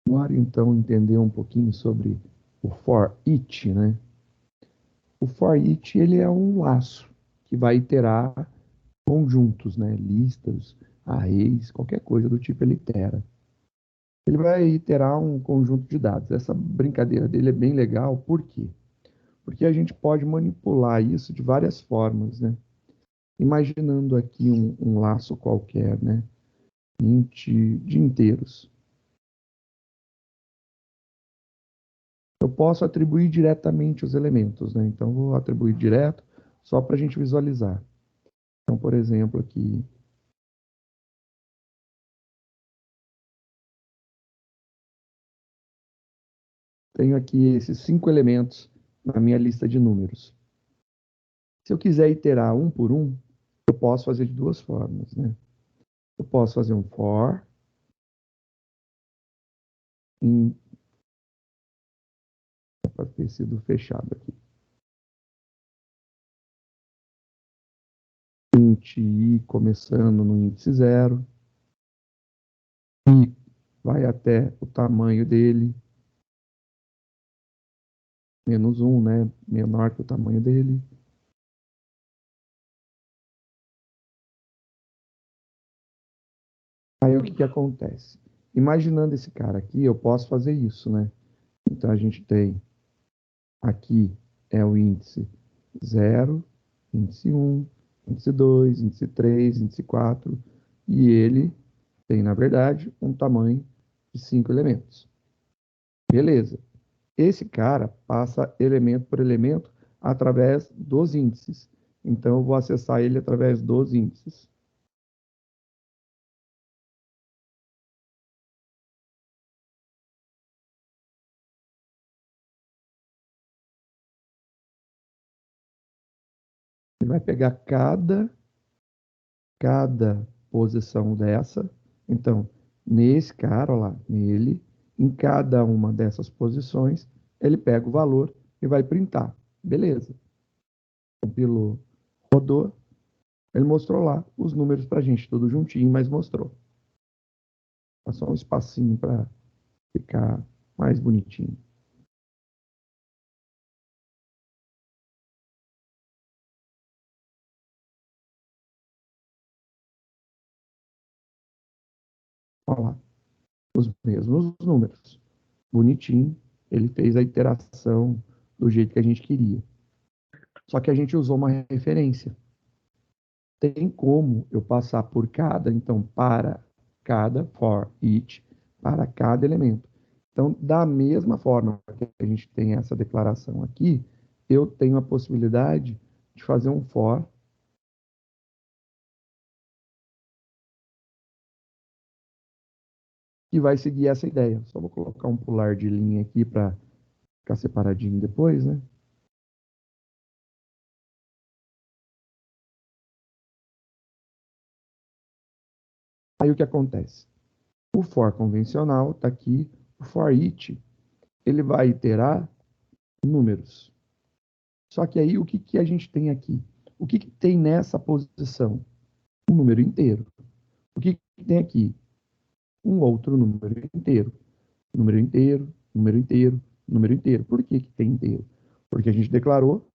Bora então entender um pouquinho sobre o for each, né? O for each ele é um laço que vai iterar conjuntos, né? Listas, arrays, qualquer coisa do tipo ele itera. Ele vai iterar um conjunto de dados. Essa brincadeira dele é bem legal, por quê? Porque a gente pode manipular isso de várias formas, né? Imaginando aqui um laço qualquer, né? Int de inteiros. Eu posso atribuir diretamente os elementos, né? Então, vou atribuir direto só para a gente visualizar. Então, por exemplo, aqui, tenho aqui esses 5 elementos na minha lista de números. Se eu quiser iterar um por um, eu posso fazer de duas formas, né? Eu posso fazer um for em para ter sido fechado aqui. Int i começando no índice 0, i vai até o tamanho dele, menos 1, né? Menor que o tamanho dele. Aí o que que acontece? Imaginando esse cara aqui, eu posso fazer isso, né? Então a gente tem aqui é o índice 0, índice 1, índice 2, índice 3, índice 4, e ele tem, na verdade, um tamanho de 5 elementos. Beleza. Esse cara passa elemento por elemento através dos índices. Então eu vou acessar ele através dos índices. Ele vai pegar cada posição dessa. Então, nesse cara, ó lá, nele, em cada uma dessas posições, ele pega o valor e vai printar. Beleza. Compilou, rodou, ele mostrou lá os números para a gente, tudo juntinho, mas mostrou. Passou um espacinho para ficar mais bonitinho. Olha lá, os mesmos números. Bonitinho, ele fez a iteração do jeito que a gente queria. Só que a gente usou uma referência. Tem como eu passar por cada, então, para cada for each, para cada elemento. Então, da mesma forma que a gente tem essa declaração aqui, eu tenho a possibilidade de fazer um for que vai seguir essa ideia. Só vou colocar um pular de linha aqui para ficar separadinho depois, né? Aí o que acontece? O for convencional está aqui, o for each, ele vai iterar números. Só que aí o que, que a gente tem aqui? O que, que tem nessa posição? Um número inteiro. O que, que tem aqui? Um outro número inteiro. Número inteiro, número inteiro, número inteiro. Por que, que tem inteiro? Porque a gente declarou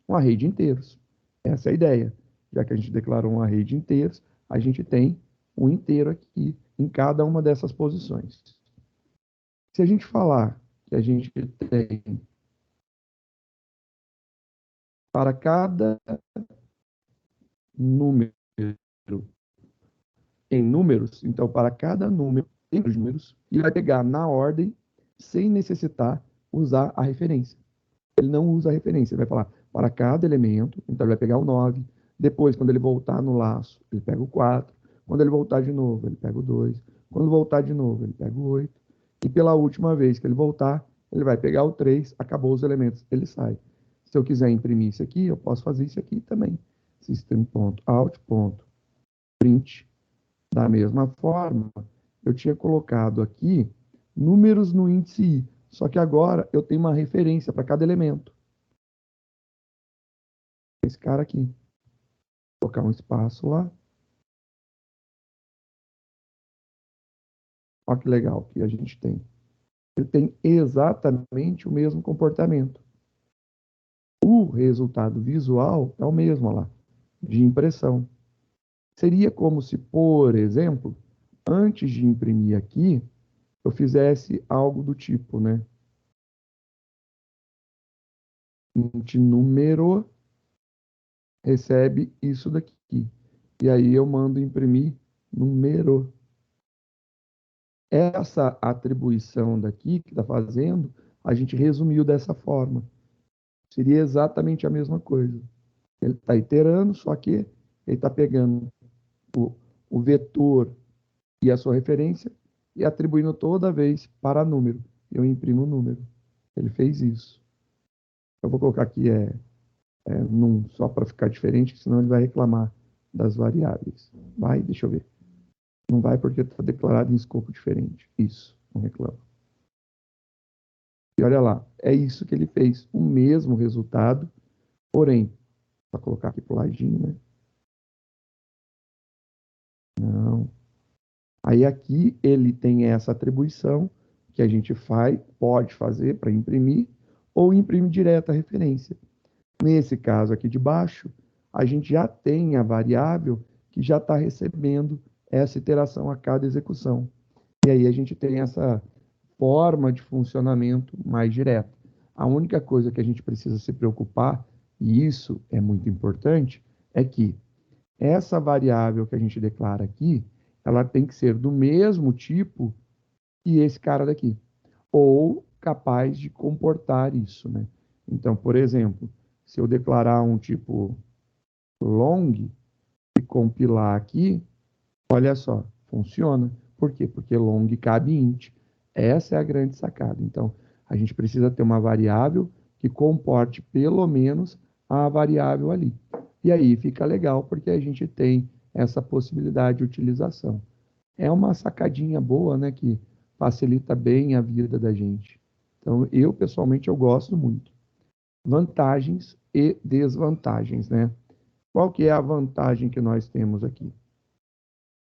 um array de inteiros. Essa é a ideia. Já que a gente declarou um array de inteiros, a gente tem um inteiro aqui em cada uma dessas posições. Se a gente falar que a gente tem para cada número em números, então para cada número tem números, e vai pegar na ordem sem necessitar usar a referência. Ele não usa a referência, ele vai falar para cada elemento, então ele vai pegar o 9, depois quando ele voltar no laço, ele pega o 4, quando ele voltar de novo, ele pega o 2, quando voltar de novo, ele pega o 8, e pela última vez que ele voltar, ele vai pegar o 3, acabou os elementos, ele sai. Se eu quiser imprimir isso aqui, eu posso fazer isso aqui também. System.out.print. Da mesma forma, eu tinha colocado aqui números no índice i, só que agora eu tenho uma referência para cada elemento. Esse cara aqui. Vou colocar um espaço lá. Olha que legal que a gente tem. Ele tem exatamente o mesmo comportamento. O resultado visual é o mesmo, olha lá, de impressão. Seria como se, por exemplo, antes de imprimir aqui, eu fizesse algo do tipo, né? Int número recebe isso daqui. E aí eu mando imprimir número. Essa atribuição daqui que está fazendo, a gente resumiu dessa forma. Seria exatamente a mesma coisa. Ele está iterando, só que ele está pegando o vetor e a sua referência e atribuindo toda vez para número. Eu imprimo o número. Ele fez isso. Eu vou colocar aqui num, só para ficar diferente, senão ele vai reclamar das variáveis. Vai, deixa eu ver. Não vai porque está declarado em escopo diferente. Isso, não reclama. E olha lá, é isso que ele fez. O mesmo resultado, porém, para colocar aqui para o ladinho, né? Não. Aí aqui ele tem essa atribuição que a gente pode fazer para imprimir, ou imprime direto a referência. Nesse caso aqui de baixo, a gente já tem a variável que já está recebendo essa iteração a cada execução. E aí a gente tem essa forma de funcionamento mais direta. A única coisa que a gente precisa se preocupar, e isso é muito importante, é que essa variável que a gente declara aqui, ela tem que ser do mesmo tipo que esse cara daqui, ou capaz de comportar isso, né? Então, por exemplo, se eu declarar um tipo long e compilar aqui, olha só, funciona. Por quê? Porque long cabe int. Essa é a grande sacada. Então, a gente precisa ter uma variável que comporte pelo menos a variável ali. E aí fica legal, porque a gente tem essa possibilidade de utilização. É uma sacadinha boa, né, que facilita bem a vida da gente. Então, eu, pessoalmente, eu gosto muito. Vantagens e desvantagens, né? Qual que é a vantagem que nós temos aqui?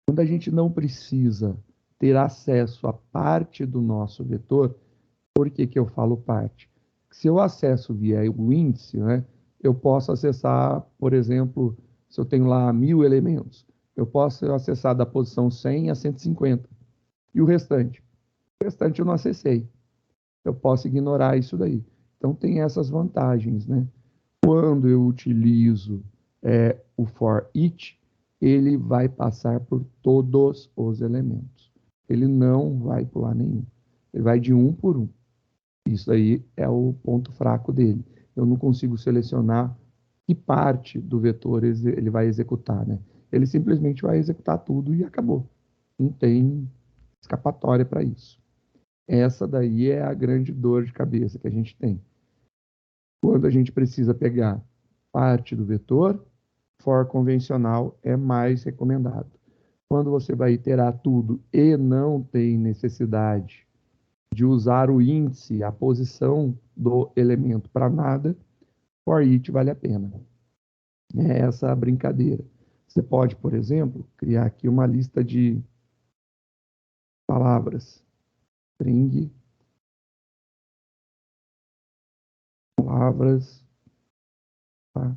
Quando a gente não precisa ter acesso a parte do nosso vetor, por que que eu falo parte? Se eu acesso via o índice, né, eu posso acessar, por exemplo, se eu tenho lá 1000 elementos, eu posso acessar da posição 100 a 150. E o restante? O restante eu não acessei. Eu posso ignorar isso daí. Então tem essas vantagens, né? Quando eu utilizo o for each, ele vai passar por todos os elementos. Ele não vai pular nenhum. Ele vai de um por um. Isso aí é o ponto fraco dele. Eu não consigo selecionar que parte do vetor ele vai executar, né? Ele simplesmente vai executar tudo e acabou. Não tem escapatória para isso. Essa daí é a grande dor de cabeça que a gente tem. Quando a gente precisa pegar parte do vetor, for convencional é mais recomendado. Quando você vai iterar tudo e não tem necessidade de usar o índice, a posição do elemento para nada, for each vale a pena. É essa a brincadeira. Você pode, por exemplo, criar aqui uma lista de palavras. String, palavras, tá?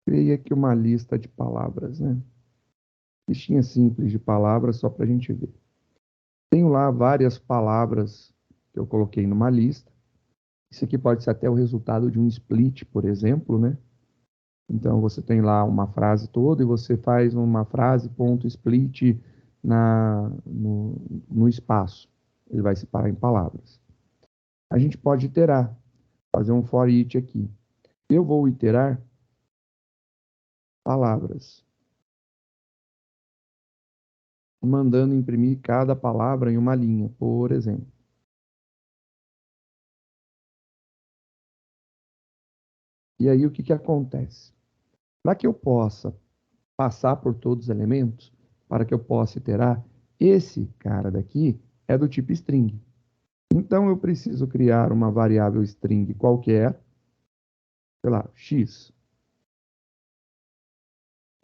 Criei aqui uma lista de palavras, né? Listinha simples de palavras só para a gente ver. Tenho lá várias palavras que eu coloquei numa lista. Isso aqui pode ser até o resultado de um split, por exemplo, né? Então você tem lá uma frase toda e você faz uma frase ponto split no espaço. Ele vai separar em palavras. A gente pode iterar, fazer um for each aqui. Eu vou iterar palavras, mandando imprimir cada palavra em uma linha, por exemplo. E aí o que que acontece? Para que eu possa passar por todos os elementos, para que eu possa iterar, esse cara daqui é do tipo string. Então eu preciso criar uma variável string qualquer, sei lá, x.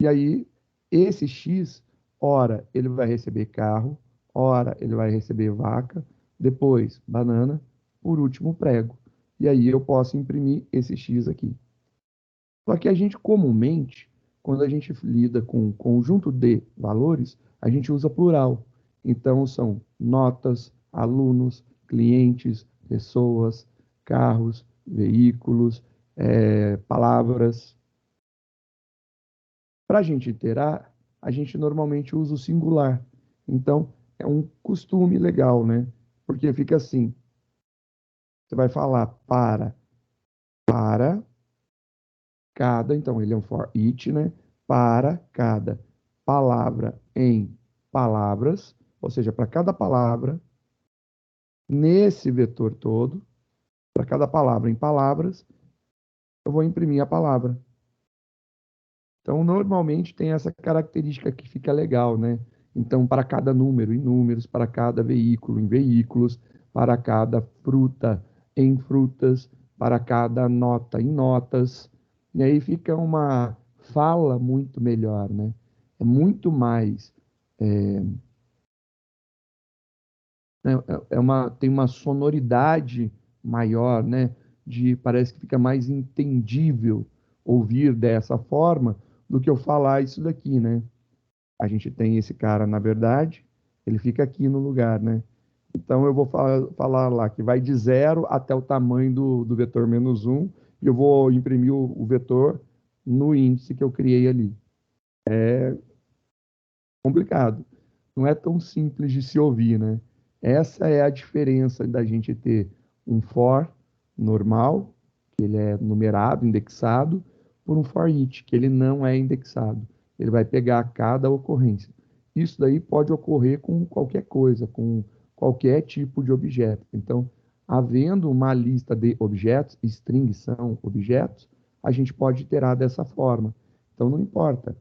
E aí, esse x, ora ele vai receber carro, ora ele vai receber vaca, depois banana, por último prego. E aí eu posso imprimir esse x aqui. Só que a gente comumente, quando a gente lida com um conjunto de valores, a gente usa plural. Então são notas, alunos, clientes, pessoas, carros, veículos, palavras. Para a gente iterar, a gente normalmente usa o singular. Então, é um costume legal, né? Porque fica assim: você vai falar para cada, então ele é um for each, né? Para cada palavra em palavras, ou seja, para cada palavra, nesse vetor todo, para cada palavra em palavras, eu vou imprimir a palavra. Então, normalmente tem essa característica que fica legal, né? Então, para cada número, em números, para cada veículo, em veículos, para cada fruta, em frutas, para cada nota, em notas. E aí fica uma fala muito melhor, né? É muito mais. Tem uma sonoridade maior, né? Parece que fica mais entendível ouvir dessa forma do que eu falar isso daqui, né? A gente tem esse cara, na verdade, ele fica aqui no lugar, né? Então eu vou falar lá que vai de 0 até o tamanho do vetor -1 e eu vou imprimir o vetor no índice que eu criei ali. Complicado. Não é tão simples de se ouvir, né? Essa é a diferença da gente ter um for normal, que ele é numerado, indexado, por um for each, que ele não é indexado. Ele vai pegar cada ocorrência. Isso daí pode ocorrer com qualquer coisa, com qualquer tipo de objeto. Então, havendo uma lista de objetos, strings são objetos, a gente pode iterar dessa forma. Então, não importa.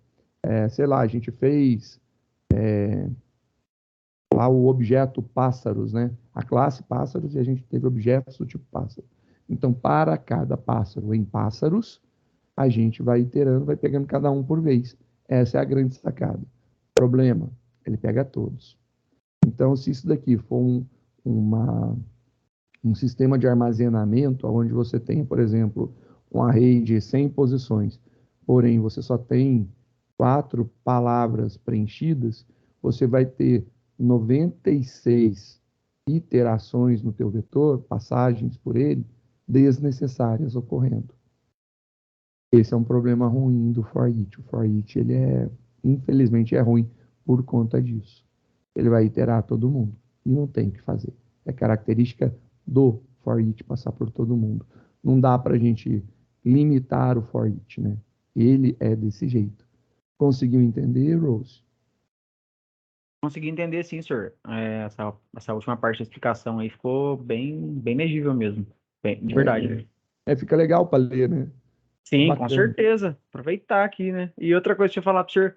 Sei lá, a gente fez lá o objeto pássaros, né? A classe pássaros e a gente teve objetos do tipo pássaro. Então, para cada pássaro em pássaros, a gente vai iterando, vai pegando cada um por vez. Essa é a grande sacada. Problema, ele pega todos. Então, se isso daqui for um sistema de armazenamento, onde você tem, por exemplo, um array de 100 posições, porém você só tem 4 palavras preenchidas, você vai ter 96 iterações no teu vetor, passagens por ele, desnecessárias ocorrendo. Esse é um problema ruim do for each. O for each, infelizmente, é ruim por conta disso. Ele vai iterar todo mundo e não tem o que fazer. É característica do for each passar por todo mundo. Não dá para a gente limitar o for each, né? Ele é desse jeito. Conseguiu entender, Rose? Consegui entender sim, senhor. Essa última parte da explicação aí ficou bem legível mesmo. De verdade. Fica legal para ler, né? É Sim, com bacana. certeza. Aproveitar aqui, né? E outra coisa que eu ia falar para o senhor,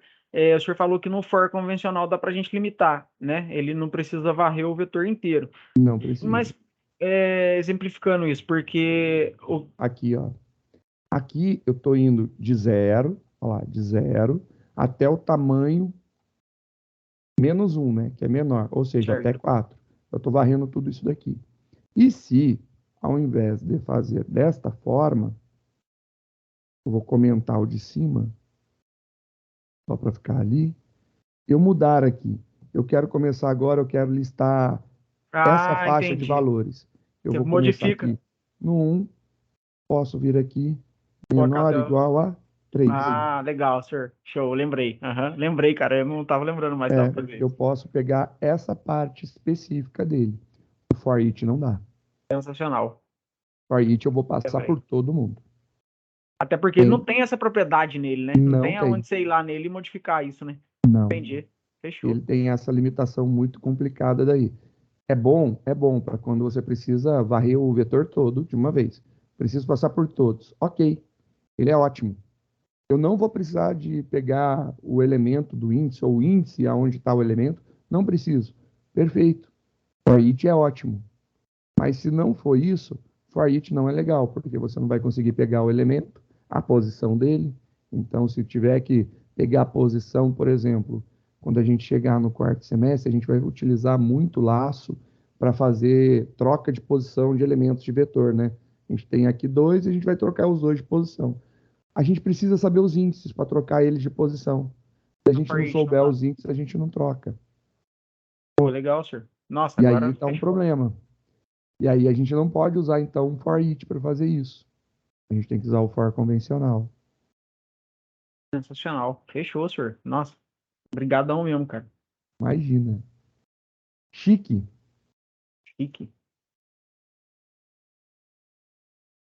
o senhor falou que no for convencional dá para a gente limitar, né? Ele não precisa varrer o vetor inteiro. Não precisa. Mas, exemplificando isso, porque Aqui, ó. Aqui eu estou indo de 0, olha lá, de 0 até o tamanho -1, né? Que é menor, ou seja, até certo. 4. Eu estou varrendo tudo isso daqui. E se, ao invés de fazer desta forma, eu vou comentar o de cima, só para ficar ali, eu mudar aqui. Eu quero começar agora, eu quero listar essa Ah, faixa de entendi. valores. Eu Você vou começar modifica, aqui no 1, posso vir aqui, colocar menor até. igual a 3. Ah, legal, senhor. Show, lembrei. Aham, lembrei, cara. Eu não tava lembrando mais que dava pra fazer Eu isso. posso pegar essa parte específica dele. O for each não dá. Sensacional. For each eu vou passar por Lembrei. todo mundo. Até porque ele não Tem? tem essa propriedade nele, né? Não Não tem tem. aonde você ir lá nele e modificar isso, né? Não. Entendi. Ele Fechou. tem essa limitação muito complicada daí. É bom para quando você precisa varrer o vetor todo de uma vez. Preciso passar por todos. Ok. Ele é ótimo. Eu não vou precisar de pegar o elemento do índice ou o índice aonde está o elemento. Não preciso. Perfeito. For each é ótimo. Mas se não for isso, for each não é legal, porque você não vai conseguir pegar o elemento, a posição dele. Então, se tiver que pegar a posição, por exemplo, quando a gente chegar no quarto semestre, a gente vai utilizar muito laço para fazer troca de posição de elementos de vetor, né? A gente tem aqui dois e a gente vai trocar os dois de posição. A gente precisa saber os índices para trocar eles de posição. Se a No gente For não Each, no souber caso. os índices, a gente não troca. Pô, legal, senhor. Nossa, E aí agora está um fechou. problema. E aí a gente não pode usar, então, um for each para fazer isso. A gente tem que usar o for convencional. Sensacional. Fechou, senhor. Nossa, brigadão mesmo, cara. Imagina. Chique. Chique.